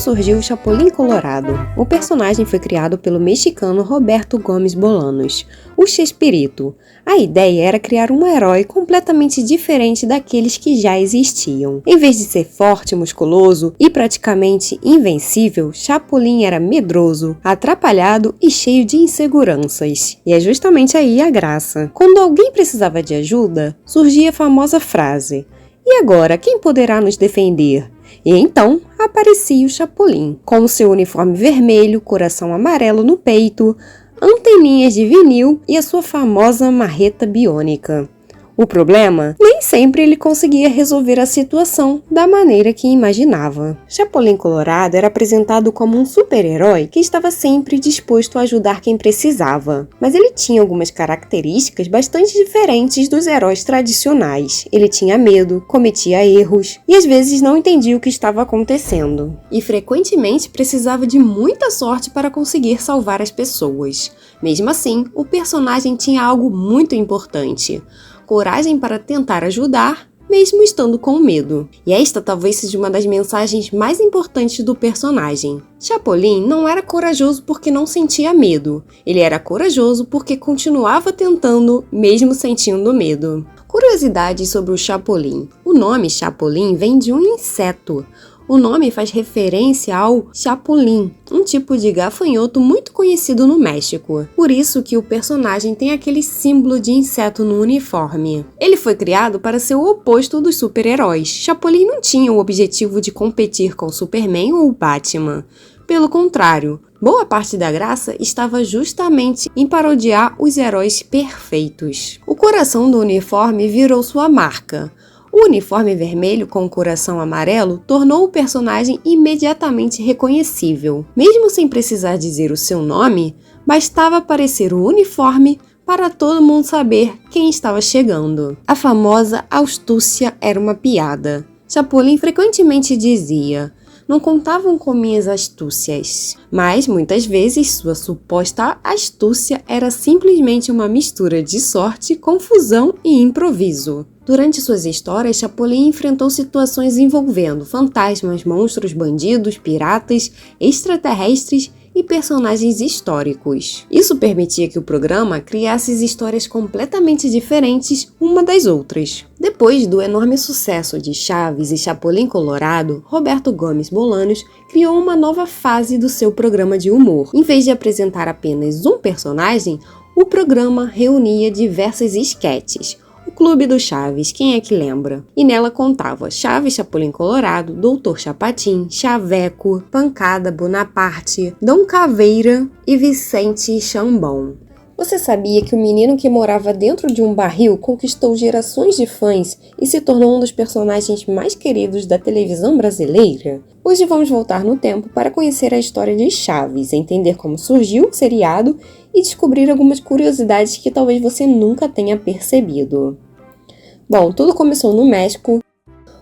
surgiu o Chapulín Colorado? O personagem foi criado pelo mexicano Roberto Gómez Bolanos, o Chespirito. A ideia era criar um herói completamente diferente daqueles que já existiam. Em vez de ser forte, musculoso e praticamente invencível, Chapulín era medroso, atrapalhado e cheio de inseguranças. E é justamente aí a graça. Quando alguém precisava de ajuda, surgia a famosa frase: "E agora, quem poderá nos defender?" E então aparecia o Chapulín, com seu uniforme vermelho, coração amarelo no peito, anteninhas de vinil e a sua famosa marreta biônica. O problema? Nem sempre ele conseguia resolver a situação da maneira que imaginava. Chapulín Colorado era apresentado como um super-herói que estava sempre disposto a ajudar quem precisava. Mas ele tinha algumas características bastante diferentes dos heróis tradicionais. Ele tinha medo, cometia erros e às vezes não entendia o que estava acontecendo. E frequentemente precisava de muita sorte para conseguir salvar as pessoas. Mesmo assim, o personagem tinha algo muito importante: coragem para tentar ajudar, mesmo estando com medo. E esta talvez seja uma das mensagens mais importantes do personagem. Chapulín não era corajoso porque não sentia medo. Ele era corajoso porque continuava tentando, mesmo sentindo medo. Curiosidades sobre o Chapulín. O nome Chapulín vem de um inseto. O nome faz referência ao chapulín, um tipo de gafanhoto muito conhecido no México. Por isso que o personagem tem aquele símbolo de inseto no uniforme. Ele foi criado para ser o oposto dos super-heróis. Chapulín não tinha o objetivo de competir com Superman ou Batman. Pelo contrário, boa parte da graça estava justamente em parodiar os heróis perfeitos. O coração do uniforme virou sua marca. O uniforme vermelho com o coração amarelo tornou o personagem imediatamente reconhecível. Mesmo sem precisar dizer o seu nome, bastava aparecer o uniforme para todo mundo saber quem estava chegando. A famosa astúcia era uma piada. Chapulín frequentemente dizia: "Não contavam com minhas astúcias", mas muitas vezes sua suposta astúcia era simplesmente uma mistura de sorte, confusão e improviso. Durante suas histórias, Chapulín enfrentou situações envolvendo fantasmas, monstros, bandidos, piratas, extraterrestres e personagens históricos. Isso permitia que o programa criasse histórias completamente diferentes uma das outras. Depois do enorme sucesso de Chaves e Chapulín Colorado, Roberto Gómez Bolanos criou uma nova fase do seu programa de humor. Em vez de apresentar apenas um personagem, o programa reunia diversas esquetes. O Clube do Chaves, quem é que lembra? E nela contava Chaves, Chapulín Colorado, Doutor Chapatim, Chaveco, Pancada, Bonaparte, Dom Caveira e Vicente Chambão. Você sabia que o menino que morava dentro de um barril conquistou gerações de fãs e se tornou um dos personagens mais queridos da televisão brasileira? Hoje vamos voltar no tempo para conhecer a história de Chaves, entender como surgiu o seriado e descobrir algumas curiosidades que talvez você nunca tenha percebido. Bom, tudo começou no México.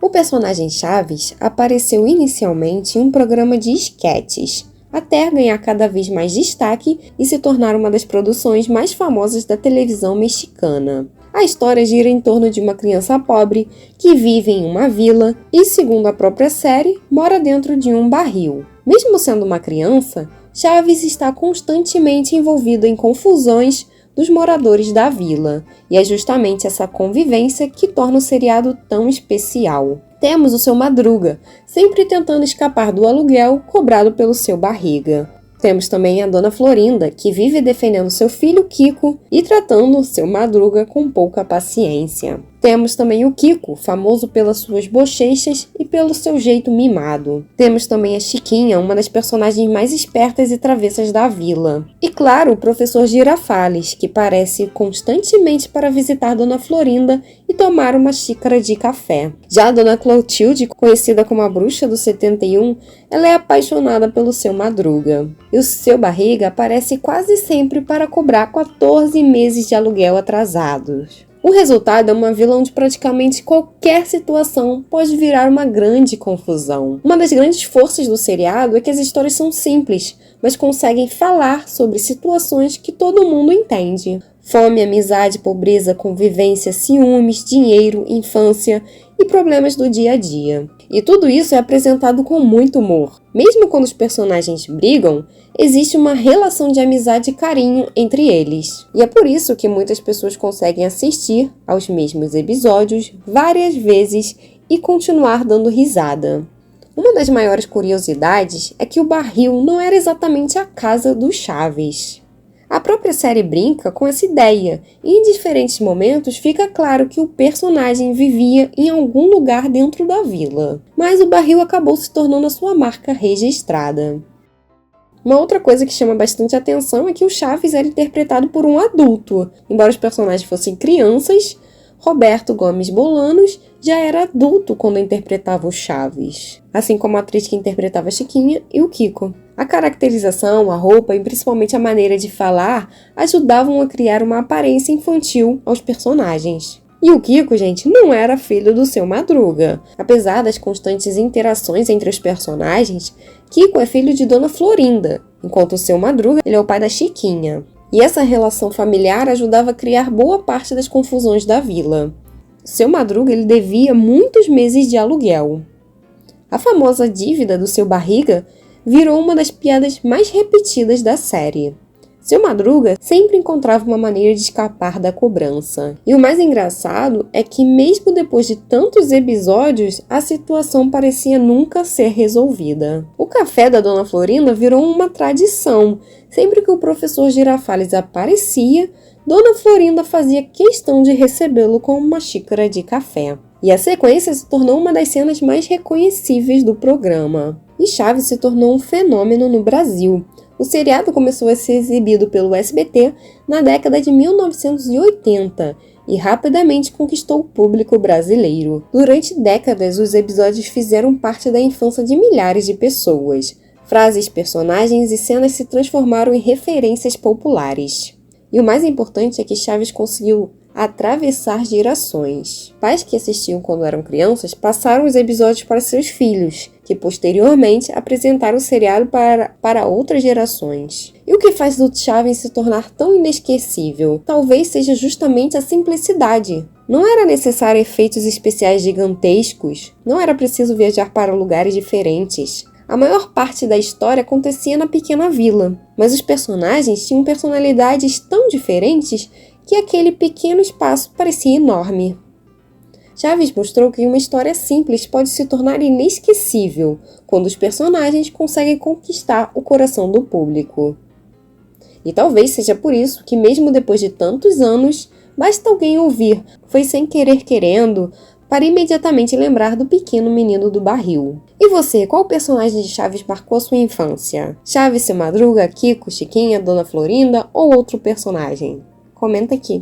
O personagem Chaves apareceu inicialmente em um programa de esquetes, até ganhar cada vez mais destaque e se tornar uma das produções mais famosas da televisão mexicana. A história gira em torno de uma criança pobre que vive em uma vila e, segundo a própria série, mora dentro de um barril. Mesmo sendo uma criança, Chaves está constantemente envolvido em confusões dos moradores da vila, e é justamente essa convivência que torna o seriado tão especial. Temos o seu Madruga, sempre tentando escapar do aluguel cobrado pelo seu barriga. Temos também a Dona Florinda, que vive defendendo seu filho Kiko e tratando o seu Madruga com pouca paciência. Temos também o Kiko, famoso pelas suas bochechas e pelo seu jeito mimado. Temos também a Chiquinha, uma das personagens mais espertas e travessas da vila. E claro, o professor Girafales, que aparece constantemente para visitar Dona Florinda e tomar uma xícara de café. Já a Dona Clotilde, conhecida como a Bruxa do 71, ela é apaixonada pelo seu Madruga. E o seu Barriga aparece quase sempre para cobrar 14 meses de aluguel atrasados. O resultado é uma vila onde praticamente qualquer situação pode virar uma grande confusão. Uma das grandes forças do seriado é que as histórias são simples, mas conseguem falar sobre situações que todo mundo entende. Fome, amizade, pobreza, convivência, ciúmes, dinheiro, infância e problemas do dia a dia. E tudo isso é apresentado com muito humor. Mesmo quando os personagens brigam, existe uma relação de amizade e carinho entre eles. E é por isso que muitas pessoas conseguem assistir aos mesmos episódios várias vezes e continuar dando risada. Uma das maiores curiosidades é que o barril não era exatamente a casa do Chaves. A própria série brinca com essa ideia, e em diferentes momentos fica claro que o personagem vivia em algum lugar dentro da vila, mas o barril acabou se tornando a sua marca registrada. Uma outra coisa que chama bastante atenção é que o Chaves era interpretado por um adulto. Embora os personagens fossem crianças, Roberto Gomes Bolanos já era adulto quando interpretava o Chaves, assim como a atriz que interpretava a Chiquinha e o Kiko. A caracterização, a roupa e principalmente a maneira de falar ajudavam a criar uma aparência infantil aos personagens. E o Kiko, gente, não era filho do Seu Madruga. Apesar das constantes interações entre os personagens, Kiko é filho de Dona Florinda, enquanto o Seu Madruga ele é o pai da Chiquinha. E essa relação familiar ajudava a criar boa parte das confusões da vila. Seu Madruga ele devia muitos meses de aluguel. A famosa dívida do Seu Barriga virou uma das piadas mais repetidas da série. Seu Madruga sempre encontrava uma maneira de escapar da cobrança. E o mais engraçado é que mesmo depois de tantos episódios, a situação parecia nunca ser resolvida. O café da Dona Florinda virou uma tradição. Sempre que o professor Girafales aparecia, Dona Florinda fazia questão de recebê-lo com uma xícara de café. E a sequência se tornou uma das cenas mais reconhecíveis do programa. E Chaves se tornou um fenômeno no Brasil. O seriado começou a ser exibido pelo SBT na década de 1980 e rapidamente conquistou o público brasileiro. Durante décadas, os episódios fizeram parte da infância de milhares de pessoas. Frases, personagens e cenas se transformaram em referências populares. E o mais importante é que Chaves conseguiu atravessar gerações. Pais que assistiam quando eram crianças passaram os episódios para seus filhos, que posteriormente apresentaram o seriado para outras gerações. E o que faz o Chaves se tornar tão inesquecível? Talvez seja justamente a simplicidade. Não era necessário efeitos especiais gigantescos, não era preciso viajar para lugares diferentes. A maior parte da história acontecia na pequena vila, mas os personagens tinham personalidades tão diferentes que aquele pequeno espaço parecia enorme. Chaves mostrou que uma história simples pode se tornar inesquecível quando os personagens conseguem conquistar o coração do público. E talvez seja por isso que, mesmo depois de tantos anos, basta alguém ouvir "Foi sem querer querendo" para imediatamente lembrar do pequeno menino do barril. E você, qual personagem de Chaves marcou a sua infância? Chaves, Seu Madruga, Kiko, Chiquinha, Dona Florinda ou outro personagem? Comenta aqui.